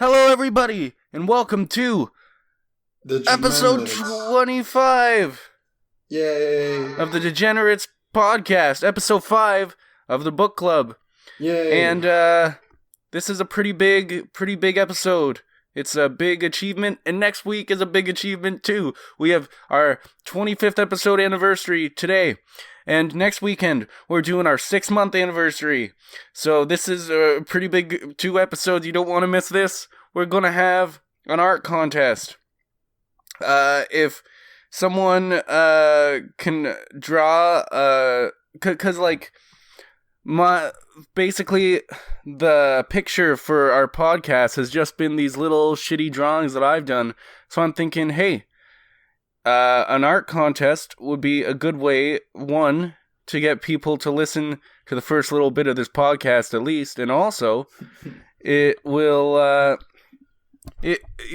Hello, everybody, and welcome to episode 25 Yay! of the Degenerates podcast, episode 5 of the book club. Yay! And this is a pretty big episode. It's a big achievement, and next week is a big achievement too. We have our 25th episode anniversary today, and next weekend we're doing our 6-month anniversary. So this is a pretty big 2 episodes. You don't want to miss this. We're gonna have an art contest. If someone can draw, cause like basically the picture for our podcast has just been these little shitty drawings that I've done. So I'm thinking, hey, an art contest would be a good way, one, to get people to listen to the first little bit of this podcast at least, and also it will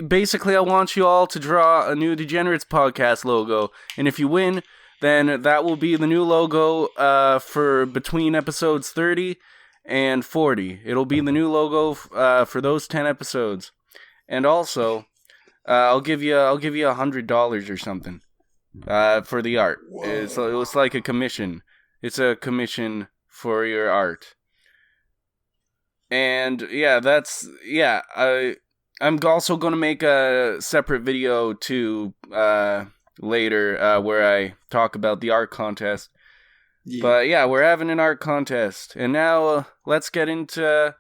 basically I want you all to draw a new Degenerates podcast logo, and if you win, then that will be the new logo for between episodes 30 and 40. It'll be the new logo for those 10 episodes. And also, I'll give you $100 or something for the art. It's like a commission. It's a commission for your art. And I'm also going to make a separate video too later where I talk about the art contest. Yeah. But yeah, we're having an art contest. And now let's get into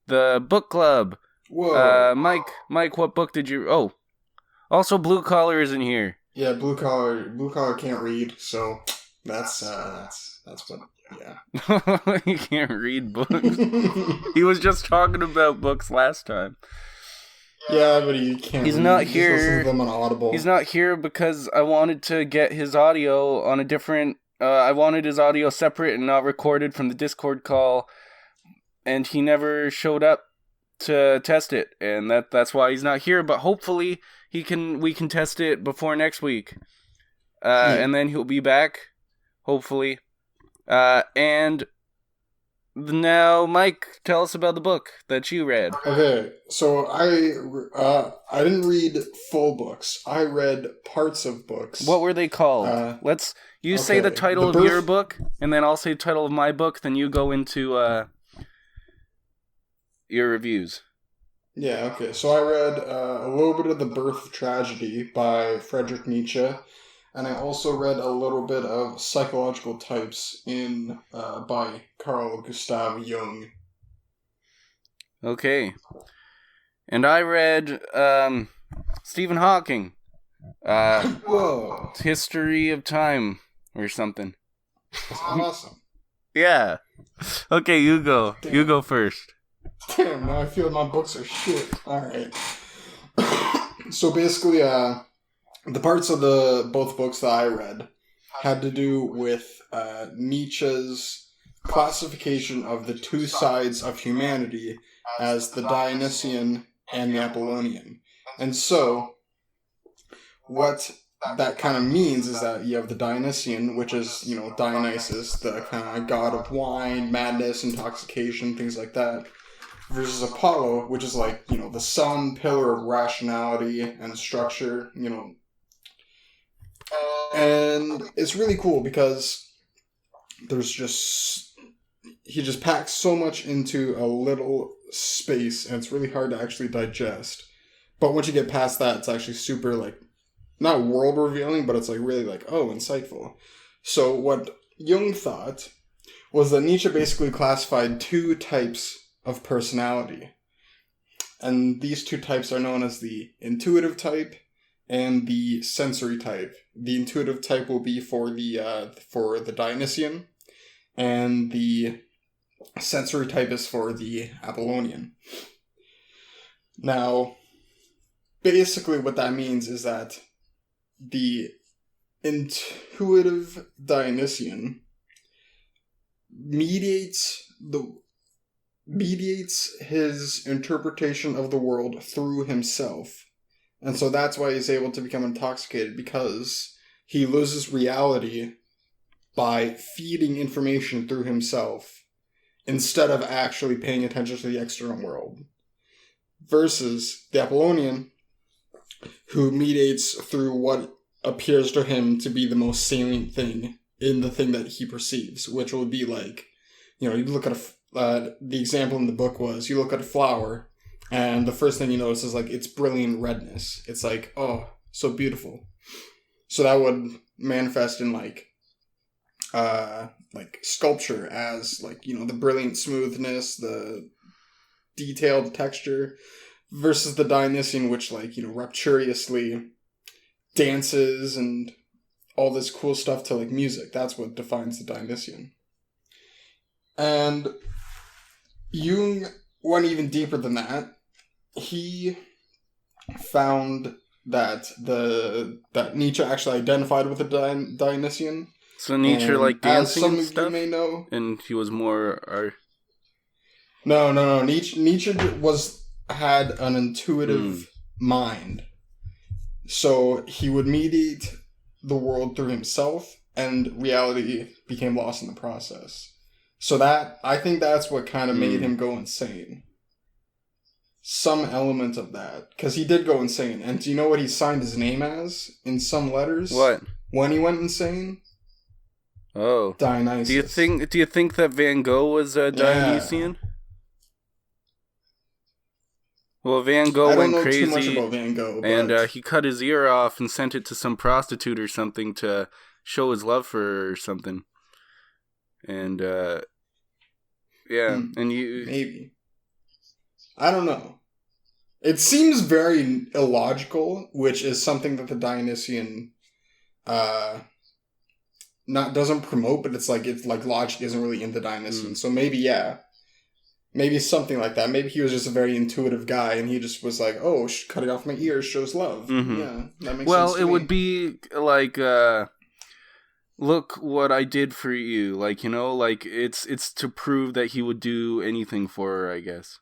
the book club. Whoa. Mike, what book did you... Oh, also Blue Collar isn't here. Yeah, Blue Collar can't read, so that's what... Yeah. He can't read books. He was just talking about books last time. Yeah, but he can't. He's not He here. just listens to them on Audible. He's not here because I wanted to get his audio on a different... I wanted his audio separate and not recorded from the Discord call, and he never showed up to test it, and that's why he's not here. But hopefully we can test it before next week, and then he'll be back, hopefully. And now, Mike, tell us about the book that you read. Okay, so I didn't read full books. I read parts of books. What were they called? Say the title of your book, and then I'll say the title of my book, then you go into your reviews. Yeah, okay. So I read a little bit of The Birth of Tragedy by Friedrich Nietzsche, and I also read a little bit of Psychological Types by Carl Gustav Jung. Okay. And I read Stephen Hawking. Whoa. History of Time or something. That's awesome. Yeah. Okay, you go. Damn. You go first. Damn, now I feel my books are shit. Alright. So basically, the parts of both books that I read had to do with Nietzsche's classification of the two sides of humanity as the Dionysian and the Apollonian. And so, what that kind of means is that you have the Dionysian, which is, Dionysus, the kind of god of wine, madness, intoxication, things like that, versus Apollo, which is like, the sun, pillar of rationality and structure, And it's really cool because he just packs so much into a little space, and it's really hard to actually digest. But once you get past that, it's actually super, not world revealing, but it's really insightful. So what Jung thought was that Nietzsche basically classified 2 types of personality. And these 2 types are known as the intuitive type and the sensory type. The intuitive type will be for the Dionysian, and the sensory type is for the Apollonian. Now, basically what that means is that the intuitive Dionysian mediates his interpretation of the world through himself. And so that's why he's able to become intoxicated, because he loses reality by feeding information through himself instead of actually paying attention to the external world. versus the Apollonian, who mediates through what appears to him to be the most salient thing in the thing that he perceives, which would be like, you look at the example in the book was, you look at a flower, and the first thing you notice is like its brilliant redness. It's like, oh, so beautiful. So that would manifest in like sculpture as like, the brilliant smoothness, the detailed texture, versus the Dionysian, which like, rapturously dances and all this cool stuff to like music. That's what defines the Dionysian. And Jung went even deeper than that. He found that Nietzsche actually identified with the Dionysian. So Nietzsche like dancing and stuff? You may know. And he was more... No. Nietzsche had an intuitive mind. So he would mediate the world through himself, and reality became lost in the process. So I think that's what kind of made him go insane. Some element of that. Because he did go insane. And do you know what he signed his name as in some letters? What? When he went insane? Oh. Dionysus. Do you think that Van Gogh was a Dionysian? Yeah. Well, Van Gogh went crazy. I don't know too much about Van Gogh. And he cut his ear off and sent it to some prostitute or something to show his love for her or something. And, and you... Maybe. I don't know. It seems very illogical, which is something that the Dionysian doesn't promote, but it's like logic isn't really in the Dionysian. So maybe, maybe something like that. Maybe he was just a very intuitive guy, and he just was like, "Oh, cutting off my ears shows love." Mm-hmm. Yeah, that makes sense. Well, it would be like, look what I did for you. Like, like it's to prove that he would do anything for her, I guess.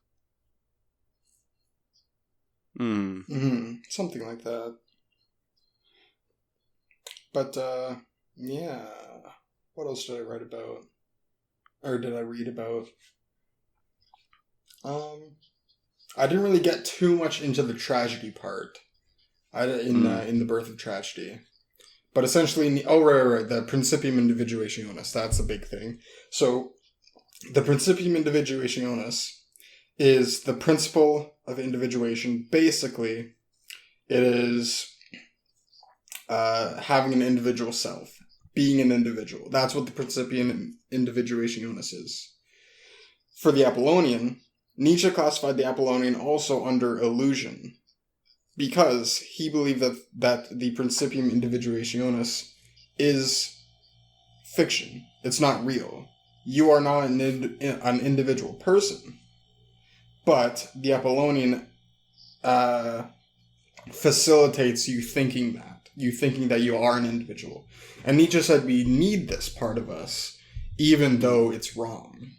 Something like that. But, yeah. What else did I write about? Or did I read about? I didn't really get too much into the tragedy part. In the birth of tragedy. But essentially, right, the Principium Individuationis, that's a big thing. So, the Principium Individuationis is the principle of individuation. Basically, it is having an individual self, being an individual. That's what the Principium Individuationis is. For the Apollonian, Nietzsche classified the Apollonian also under illusion, because he believed that the Principium Individuationis is fiction. It's not real. You are not an individual person. But the Apollonian facilitates you thinking that you are an individual. And Nietzsche said we need this part of us, even though it's wrong.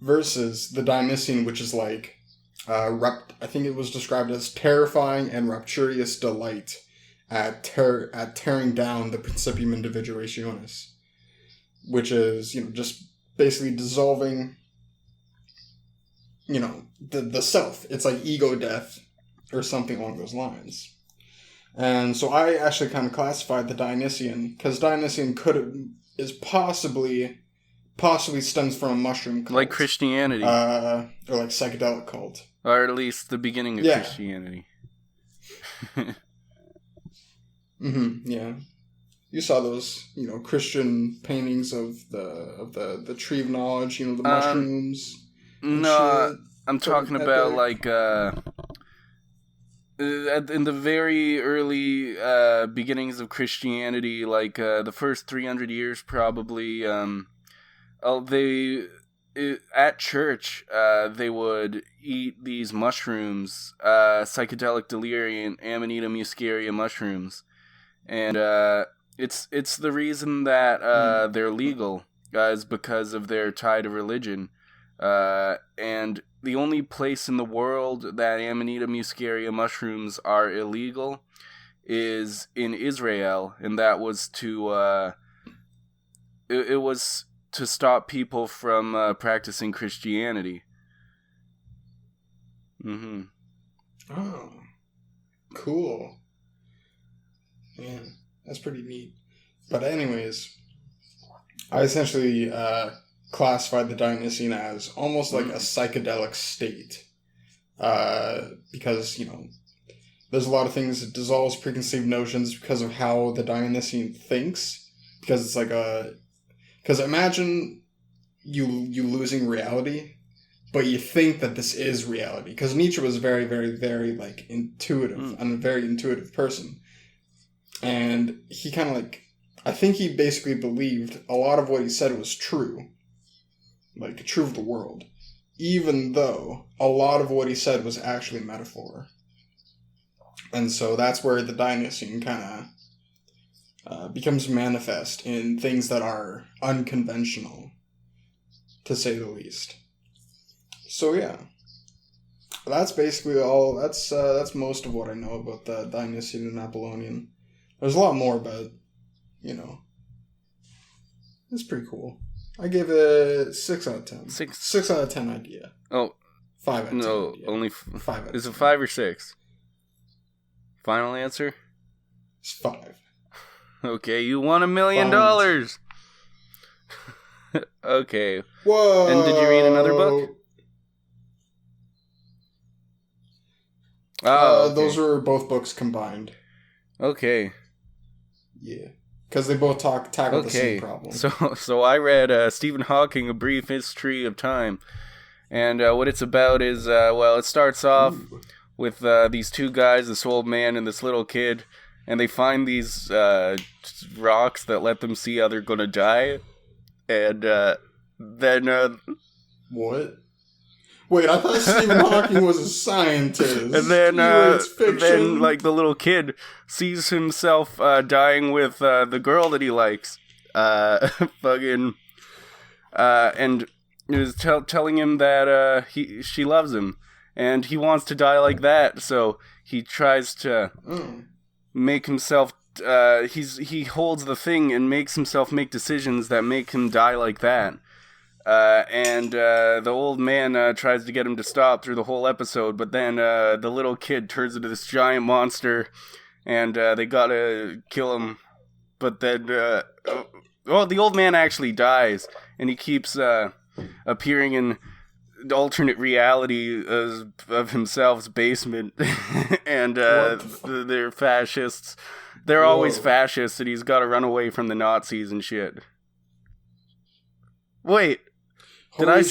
Versus the Dionysian, which is like, I think it was described as terrifying and rapturous delight at tearing down the Principium Individuationis, which is, just basically dissolving, the self. It's like ego death or something along those lines. And so I actually kind of classified the Dionysian, because Dionysian is possibly stems from a mushroom cult. Like Christianity. Or like psychedelic cult. Or at least the beginning of Christianity. Yeah. You saw those, Christian paintings of the tree of knowledge, the mushrooms. No, I'm talking about like in the very early beginnings of Christianity, like the first 300 years probably. At church, they would eat these mushrooms, psychedelic delirium, Amanita muscaria mushrooms, and it's the reason that they're legal is because of their tie to religion, and the only place in the world that Amanita muscaria mushrooms are illegal is in Israel, and that was to it was to stop people from practicing Christianity. cool. Yeah, that's pretty neat. But anyways, I essentially classified the Dionysian as almost like a psychedelic state. Because, there's a lot of things that dissolves preconceived notions because of how the Dionysian thinks. Because it's like because imagine you losing reality, but you think that this is reality. Because Nietzsche was very, very, very, like, intuitive, and a very intuitive person. And he kind of, like, I think he basically believed a lot of what he said was true. Like, true of the world. Even though a lot of what he said was actually metaphor. And so that's where the Dionysian kind of becomes manifest in things that are unconventional, to say the least. So yeah, that's basically all. That's most of what I know about the Dionysian and Apollonian. There's a lot more, but it's pretty cool. I gave it 6 out of 10. 6 out of 10 idea. Oh, 5 out of 10. No, idea. only 5 out of 10. Is it 5 or 6? Final answer? It's 5. Okay, you won $1 million. Okay. Whoa. And did you read another book? Oh, okay. Those were both books combined. Okay. Yeah. Because they both tackle the same problem. So I read Stephen Hawking, A Brief History of Time. And what it's about is, it starts off with these two guys, this old man and this little kid. And they find these rocks that let them see how they're going to die. And then... What? Wait, I thought Stephen Hawking was a scientist. And then like, the little kid sees himself dying with the girl that he likes. And it was telling him that she loves him. And he wants to die like that, so he tries to make himself... he holds the thing and makes himself make decisions that make him die like that. And the old man tries to get him to stop through the whole episode, but then the little kid turns into this giant monster, and they gotta kill him. But then, the old man actually dies, and he keeps appearing in alternate reality of himself's basement, and they're fascists. They're always fascists, and he's gotta run away from the Nazis and shit. Wait. Did I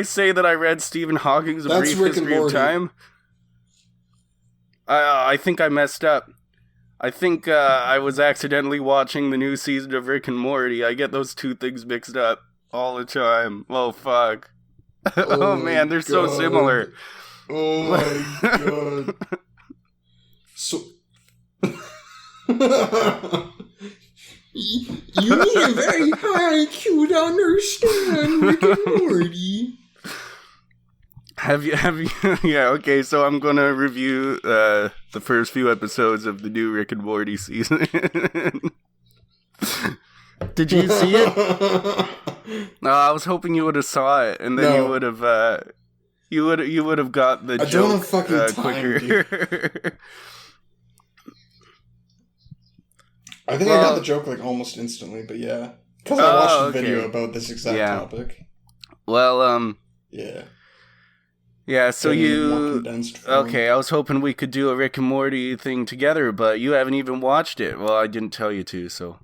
say that I read Stephen Hawking's A Brief History of Time? I think I messed up. I think I was accidentally watching the new season of Rick and Morty. I get those two things mixed up all the time. Oh, fuck. Oh man, they're so similar. Oh my god. So... You need a very high IQ to understand Rick and Morty. Have you? Yeah, okay, so I'm gonna review the first few episodes of the new Rick and Morty season. Did you see it? No, I was hoping you would have saw it, and then you would have you would have got the joke don't have fucking time, quicker. Dude. I think I got the joke like almost instantly, but yeah, because I watched a video about this exact topic. Well, yeah. So I was hoping we could do a Rick and Morty thing together, but you haven't even watched it. Well, I didn't tell you to, so.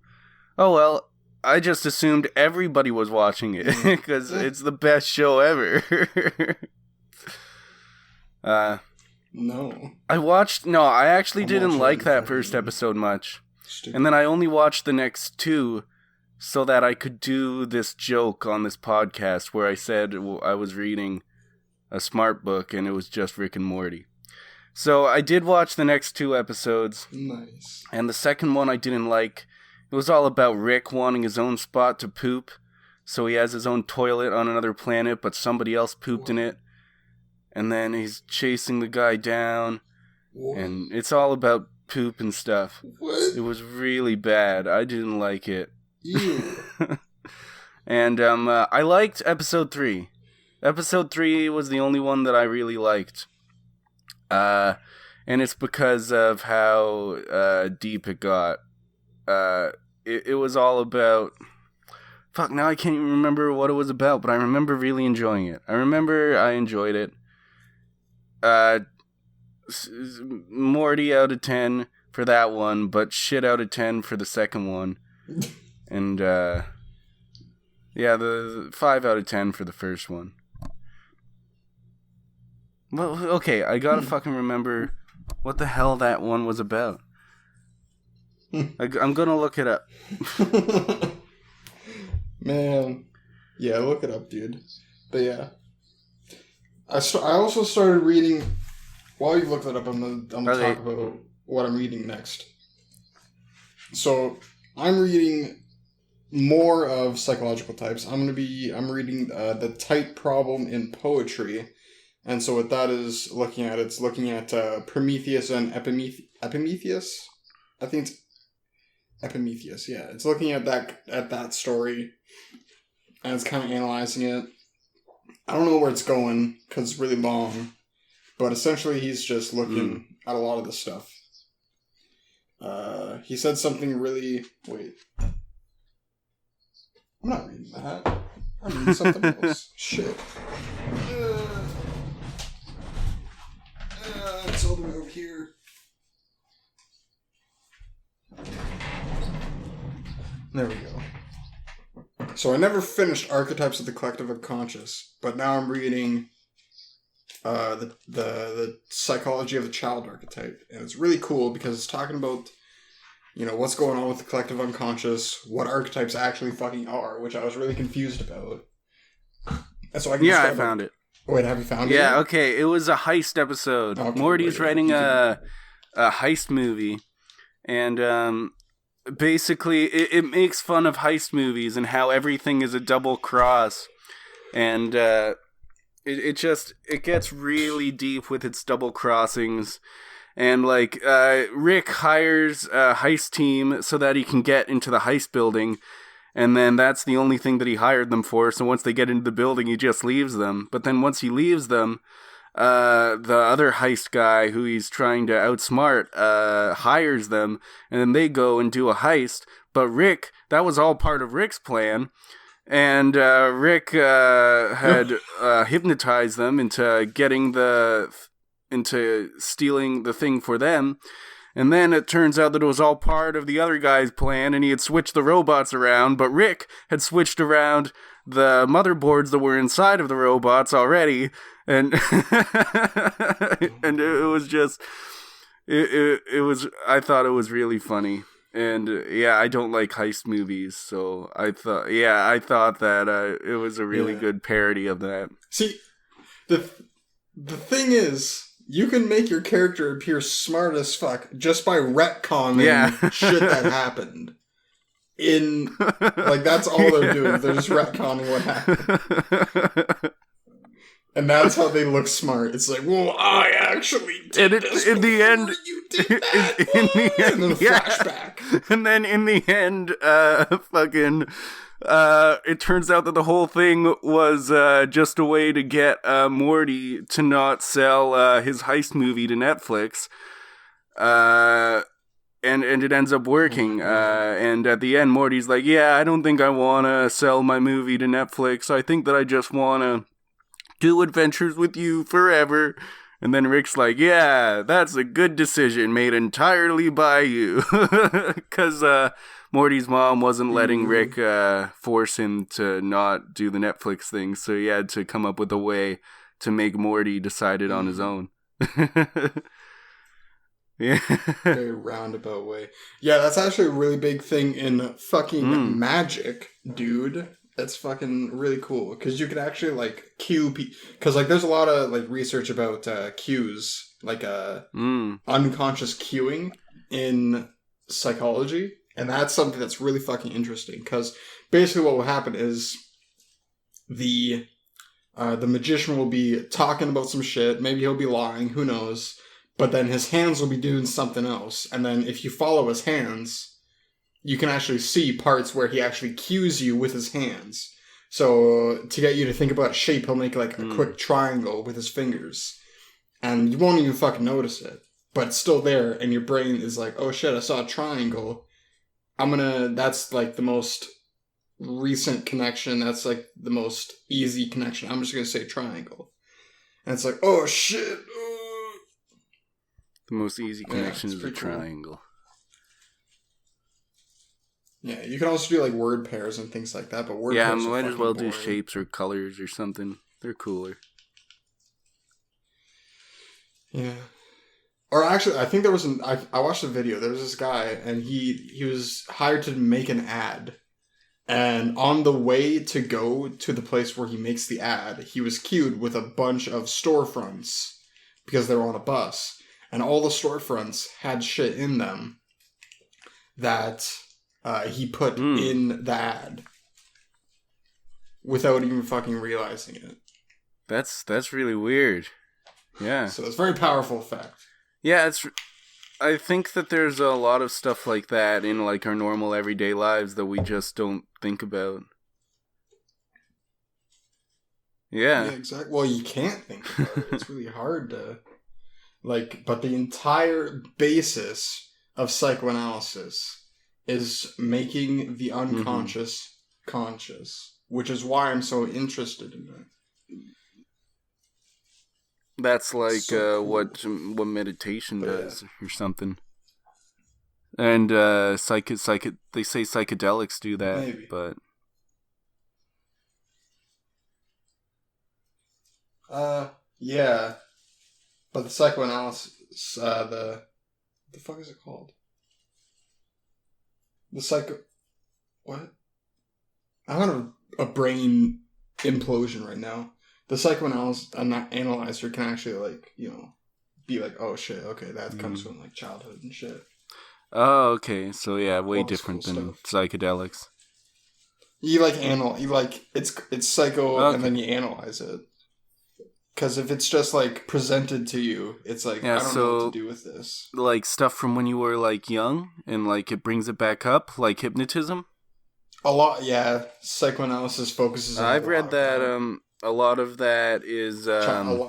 Oh well, I just assumed everybody was watching it because it's the best show ever. No. I actually didn't like that first episode much. Stupid. And then I only watched the next 2 so that I could do this joke on this podcast where I said I was reading a smart book and it was just Rick and Morty. So I did watch the next 2 episodes. Nice. And the second one I didn't like. It was all about Rick wanting his own spot to poop. So he has his own toilet on another planet, but somebody else pooped in it. And then he's chasing the guy down. And it's all about poop and stuff. What? It was really bad. I didn't like it. Ew. And I liked episode 3. Episode 3 was the only one that I really liked. and it's because of how deep it got. It was all about... Fuck, now I can't even remember what it was about, but I remember really enjoying it. I remember I enjoyed it. Morty out of 10 for that one, but shit out of 10 for the second one. And, the 5 out of 10 for the first one. Well, okay, I gotta fucking remember what the hell that one was about. I'm gonna look it up. Man. Yeah, look it up, dude. But yeah. I also started reading... While you look that up, I'm gonna talk about what I'm reading next. So, I'm reading more of psychological types. I'm reading The Type Problem in Poetry. And so what that is looking at, it's looking at Prometheus and Epimetheus? I think it's Epimetheus, yeah. It's looking at that story, and it's kind of analyzing it. I don't know where it's going, because it's really long, but essentially he's just looking at a lot of this stuff. He said something really... Wait. I'm not reading that. I'm reading something else. Shit. It's all the way over here. There we go. So I never finished Archetypes of the Collective Unconscious, but now I'm reading the Psychology of the Child Archetype, and it's really cool because it's talking about, you know, what's going on with the collective unconscious, what archetypes actually fucking are, which I was really confused about. And so I found it. Wait, have you found it? Yeah, okay. It was a heist episode. Okay, Morty's writing a heist movie, and basically it makes fun of heist movies and how everything is a double cross, and it gets really deep with its double crossings. And, like, Rick hires a heist team so that he can get into the heist building. And then that's the only thing that he hired them for. So once they get into the building, he just leaves them. But then once he leaves them, the other heist guy who he's trying to outsmart hires them. And then they go and do a heist. But Rick, that was all part of Rick's plan. And Rick had hypnotized them into into stealing the thing for them. And then it turns out that it was all part of the other guy's plan, and he had switched the robots around, but Rick had switched around the motherboards that were inside of the robots already, and and it was just it was, I thought it was really funny. And yeah, I don't like heist movies, so I thought that it was a really good parody of that. See, the thing is, you can make your character appear smart as fuck just by retconning shit that happened. That's all they're doing. They're just retconning what happened. And that's how they look smart. It's like, well, I actually did this in the end. You did that. In the end, and then a flashback. And then in the end, it turns out that the whole thing was just a way to get Morty to not sell his heist movie to Netflix. And it ends up working. And at the end, Morty's like, yeah, I don't think I want to sell my movie to Netflix. I think that I just want to do adventures with you forever. And then Rick's like, yeah, that's a good decision made entirely by you. Because Morty's mom wasn't letting Rick force him to not do the Netflix thing. So he had to come up with a way to make Morty decide it on his own. Yeah. Very roundabout way. Yeah, that's actually a really big thing in fucking magic, dude. That's fucking really cool, because you can actually, like, cue because, like, there's a lot of, like, research about cues, like, unconscious cueing in psychology, and that's something that's really fucking interesting, because basically what will happen is the magician will be talking about some shit, maybe he'll be lying, who knows, but then his hands will be doing something else, and then if you follow his hands, you can actually see parts where he actually cues you with his hands. So to get you to think about shape, he'll make like a quick triangle with his fingers. And you won't even fucking notice it. but it's still there, and your brain is like, oh shit, I saw a triangle. That's like the most recent connection. That's like the most easy connection. I'm just gonna say triangle. And it's like, oh shit. The most easy connection is a pretty cool. triangle. Yeah, you can also do like word pairs and things like that, but word pairs are might as well boring. do shapes or colors or something. They're cooler. Yeah. Or actually, I think there was I watched a video. There was this guy, and he was hired to make an ad. And on the way to go to the place where he makes the ad, he was queued with a bunch of storefronts because they were on a bus. And all the storefronts had shit in them that he put in the ad without even fucking realizing it. That's really weird. Yeah. So it's a very powerful effect. Yeah, I think that there's a lot of stuff like that in like our normal everyday lives that we just don't think about. Yeah. Yeah, exactly. Well, you can't think about it. It's really hard to... but the entire basis of psychoanalysis is making the unconscious conscious, which is why I'm so interested in it. That's like so what meditation does or something. And they say psychedelics do that, maybe. But yeah. But the psychoanalysis, the fuck is it called? What? I'm on a brain implosion right now. The psychoanalyzer can actually, be like, oh shit, okay, that comes from, childhood and shit. Oh, okay. So, yeah, way All different cool than stuff. psychedelics. It's psycho, okay. And then you analyze it. Because if it's just, presented to you, it's like, I don't know what to do with this. Like, stuff from when you were, young, and, it brings it back up, like hypnotism? A lot, yeah. Psychoanalysis focuses on I've read that, a lot of that is, are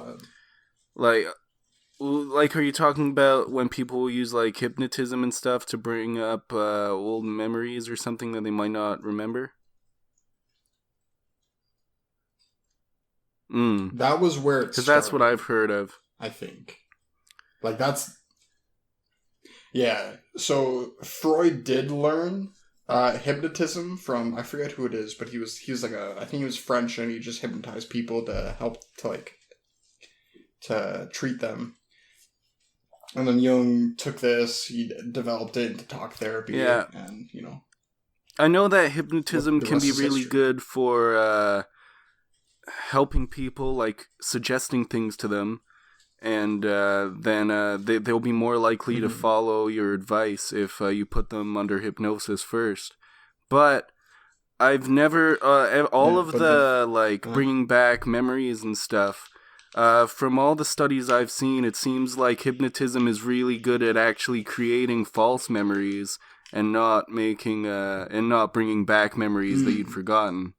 you talking about when people use, hypnotism and stuff to bring up, old memories or something that they might not remember? That was where it started. Because that's what I've heard of. I think. Yeah. So, Freud did learn hypnotism from, I forget who it is, but he was I think he was French, and he just hypnotized people to help to treat them. And then Jung took this, he developed it into talk therapy. Yeah. And, I know that hypnotism can be really good for helping people, suggesting things to them, and then they'll be more likely to follow your advice if you put them under hypnosis first. But I've never bringing back memories and stuff. From all the studies I've seen, it seems like hypnotism is really good at actually creating false memories and not bringing back memories that you'd forgotten.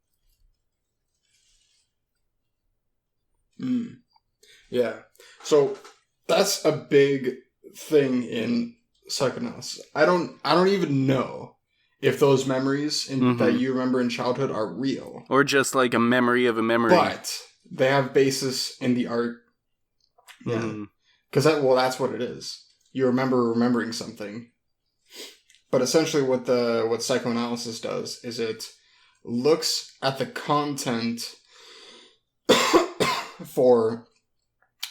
Yeah. So that's a big thing in psychoanalysis. I don't even know if those memories that you remember in childhood are real. Or just like a memory of a memory. But they have basis in the art. Yeah. Because that's what it is. You remembering something. But essentially what psychoanalysis does is it looks at the content for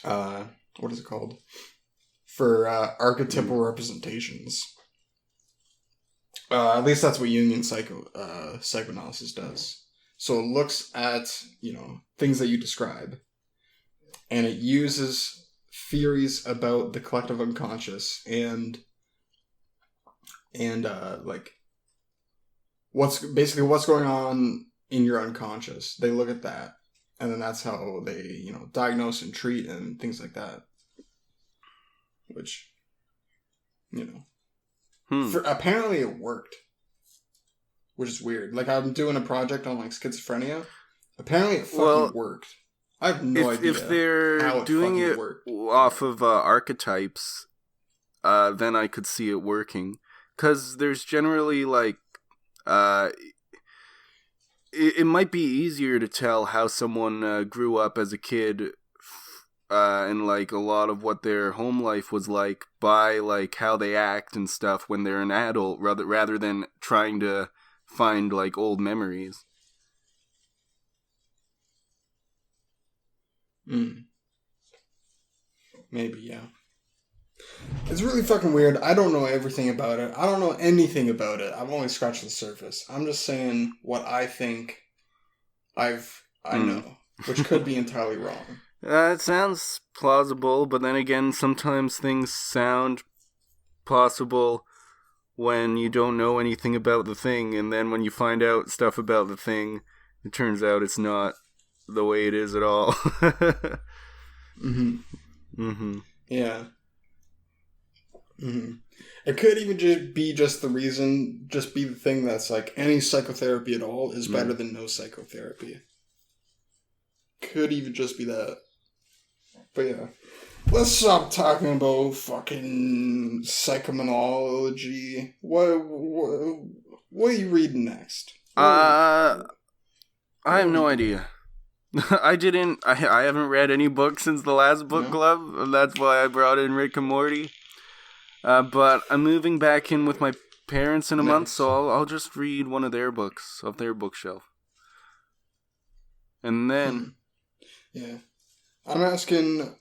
what is it called? For archetypal representations. At least that's what Jungian psychoanalysis does. So it looks at, things that you describe, and it uses theories about the collective unconscious and what's going on in your unconscious. They look at that. And then that's how they, diagnose and treat and things like that. Which, apparently it worked. Which is weird. I'm doing a project on, schizophrenia. Apparently it fucking worked. I have no idea. If they're doing it off of archetypes, then I could see it working. Because there's generally, like, it might be easier to tell how someone grew up as a kid and, like, a lot of what their home life was like by, like, how they act and stuff when they're an adult, rather than trying to find, like, old memories. Maybe, yeah. It's really fucking weird. I don't know everything about it. I don't know anything about it. I've only scratched the surface. I'm just saying what I think I know, which could be entirely wrong. It sounds plausible, but then again, sometimes things sound plausible when you don't know anything about the thing, and then when you find out stuff about the thing, it turns out it's not the way it is at all. Yeah. It could even just be the thing that's like any psychotherapy at all is better than no psychotherapy. Could even just be that. But yeah. Let's stop talking about fucking psychomonology. What are you reading next? I have no idea. I haven't read any books since the last book club, and that's why I brought in Rick and Morty. But I'm moving back in with my parents in a month, so I'll just read one of their books off their bookshelf. And then... Yeah. I'm asking...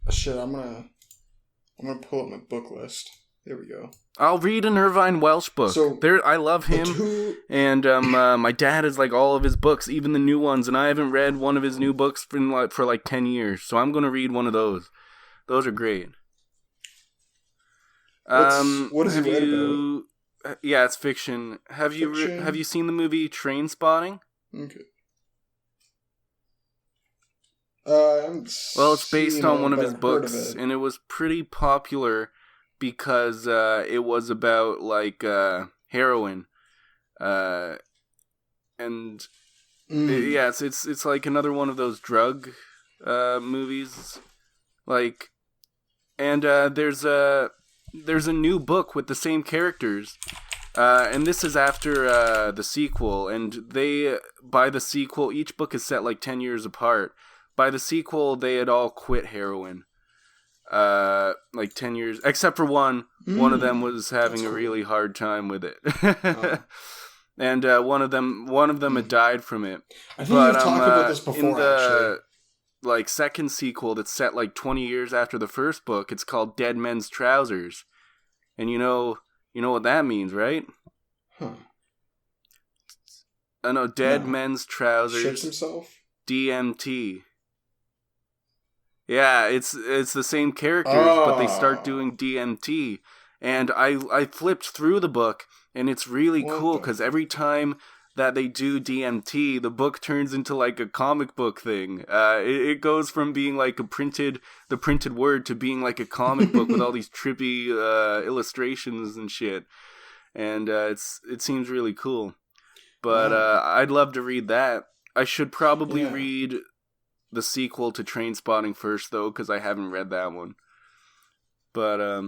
Shit, I'm gonna pull up my book list. There we go. I'll read an Irvine Welsh book. So, I love him, and my dad has like all of his books, even the new ones, and I haven't read one of his new books for like 10 years, so I'm gonna read one of those. Those are great. What is it about? Yeah, it's fiction. Have you seen the movie Trainspotting? Okay. Well, it's based on one of his books, and it was pretty popular because it was about like heroin, and it's like another one of those drug movies, like, and there's a new book with the same characters, and this is after the sequel, and by the sequel, each book is set like 10 years apart. By the sequel, they had all quit heroin. Like 10 years, except for one. One of them was having a really hard time with it. And one of them had died from it. I think you've talked about this before, in the, actually. Like, second sequel that's set like 20 years after the first book, it's called Dead Men's Trousers. And you know what that means, right? Huh. I know, Dead Men's Trousers. Shits himself? DMT. Yeah, it's the same characters, but they start doing DMT. And I flipped through the book, and it's really cool, because every time that they do DMT, the book turns into like a comic book thing. It goes from being like the printed word to being like a comic book with all these trippy illustrations and shit. And it seems really cool. But I'd love to read that. I should probably read the sequel to Trainspotting first, though, because I haven't read that one. But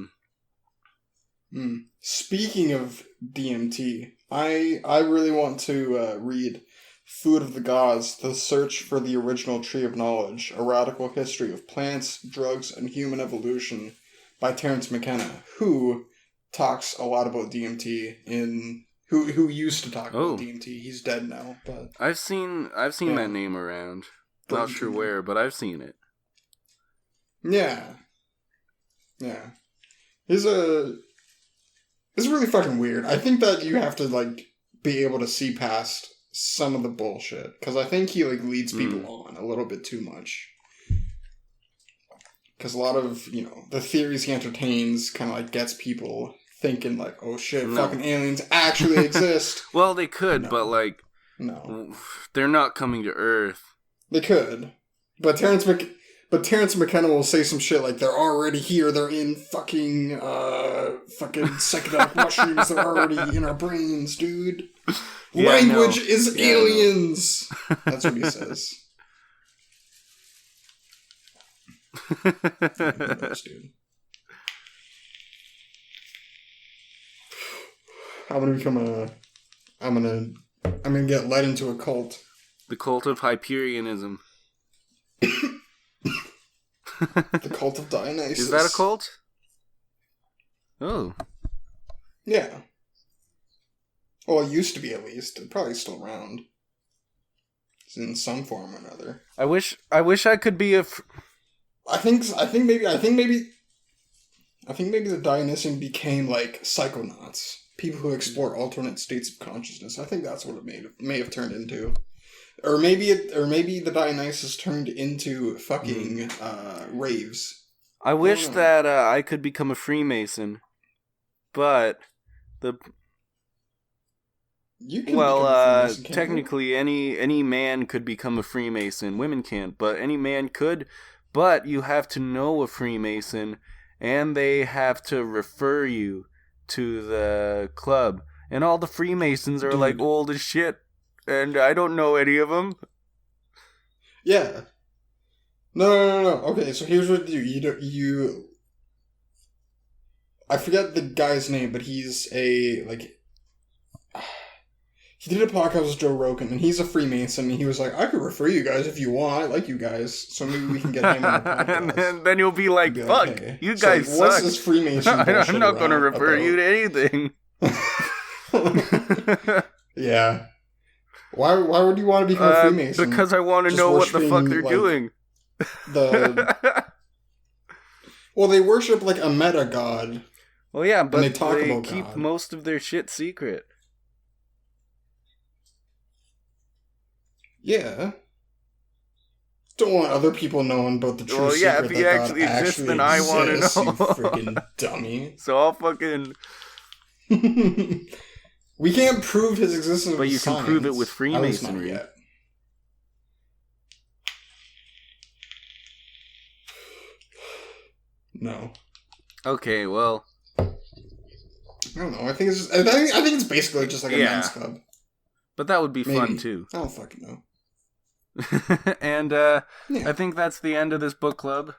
speaking of DMT, I really want to read Food of the Gods: The Search for the Original Tree of Knowledge, A Radical History of Plants, Drugs, and Human Evolution by Terence McKenna, who talks a lot about DMT who used to talk about DMT. He's dead now, but I've seen that name around. Not sure where, but I've seen it. Yeah. It's really fucking weird. I think that you have to like be able to see past some of the bullshit, because I think he like leads people on a little bit too much. Because a lot of the theories he entertains kind of like gets people thinking like, oh shit, fucking aliens actually exist. Well, they could, but like, they're not coming to Earth. They could, but Terence McKenna will say some shit like, they're already here, they're in fucking psychedelic mushrooms, they're already in our brains, dude. Yeah, language is aliens. That's what he says. Who knows, dude. I'm gonna get led into a cult. The cult of Hyperionism. The cult of Dionysus. Is that a cult? Oh. Yeah. Well, it used to be, at least. It's probably still around. It's in some form or another. I wish I could be a... I think maybe the Dionysian became like psychonauts. People who explore alternate states of consciousness. I think that's what it may have turned into. Or maybe the Dionysus turned into fucking raves. I wish that I could become a Freemason, but technically any man could become a Freemason. Women can't, but any man could. But you have to know a Freemason, and they have to refer you to the club. And all the Freemasons are like old as shit, and I don't know any of them. Yeah. No. Okay, so here's what you do. I forget the guy's name, but he's he did a podcast with Joe Rogan, and he's a Freemason, and he was like, I could refer you guys if you want. I like you guys, so maybe we can get him on the podcast. And then you'll be like, fuck, hey, you guys suck. What's this Freemason bullshit I'm not going to refer you to anything. Yeah. Why would you want to become a Freemason? Because I want to know what the fuck they're doing. Well, they worship like a meta god. Well, yeah, but they keep God. Most of their shit secret. Yeah. Don't want other people knowing about the true well, yeah, secret if he that actually God exists, then I want to know. You freaking dummy. So I'll fucking... We can't prove his existence but with you science. Can prove it with Freemasonry. Yet. No. Okay, well... I don't know. I think it's basically just like a men's club. But that would be fun, too. I don't fucking know. And I think that's the end of this book club.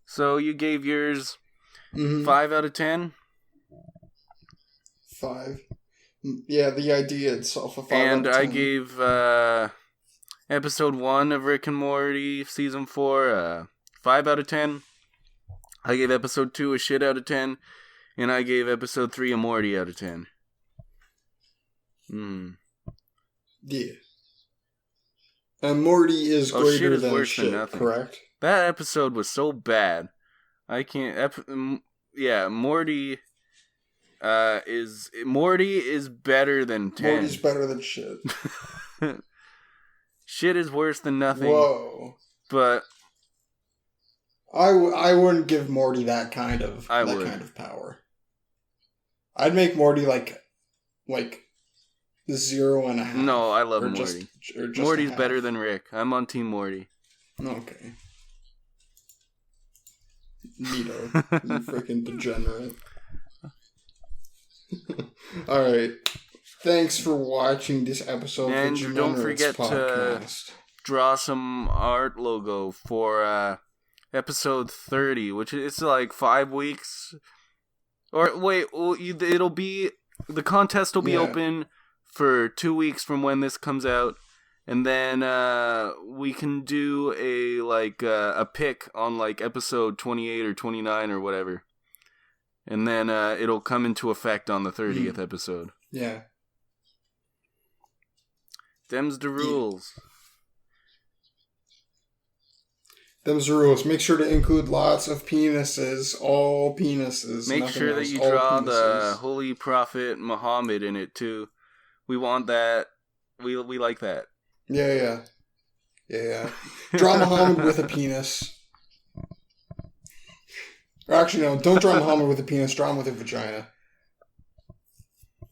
So you gave yours 5 out of 10? 5. Yeah, the idea itself a 5 and out of 10. I gave episode 1 of Rick and Morty season 4 5 out of 10. I gave episode 2 a shit out of 10. And I gave episode 3 a Morty out of 10. Yeah. And Morty is greater is than worse shit, than nothing. Correct? That episode was so bad. I can't... Morty is better than 10. Morty's better than shit. Shit is worse than nothing. Whoa. But... I wouldn't give Morty that kind of power. I'd make Morty like 0.5. No, I love Morty. Morty's better than Rick. I'm on Team Morty. Okay. Neato. You freaking degenerate. Alright. Thanks for watching this episode and of the don't Degenerates forget podcast. To draw some art logo for episode 30, which is like 5 weeks. Or wait, it'll be... The contest will be open for 2 weeks from when this comes out, and then we can do a pick on like episode 28 or 29 or whatever, and then it'll come into effect on the 30th episode. Yeah. Them's the rules. Them's the rules. Make sure to include lots of penises. All penises. Make sure that you draw the Holy Prophet Muhammad in it too. We want that. We like that. Yeah. Draw Muhammad with a penis. Or actually, no. Don't draw Muhammad with a penis. Draw him with a vagina.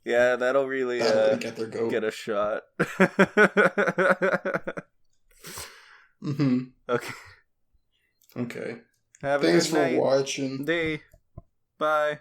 Yeah, that'll really get their goat. Get a shot. Okay. Thanks for watching. Bye.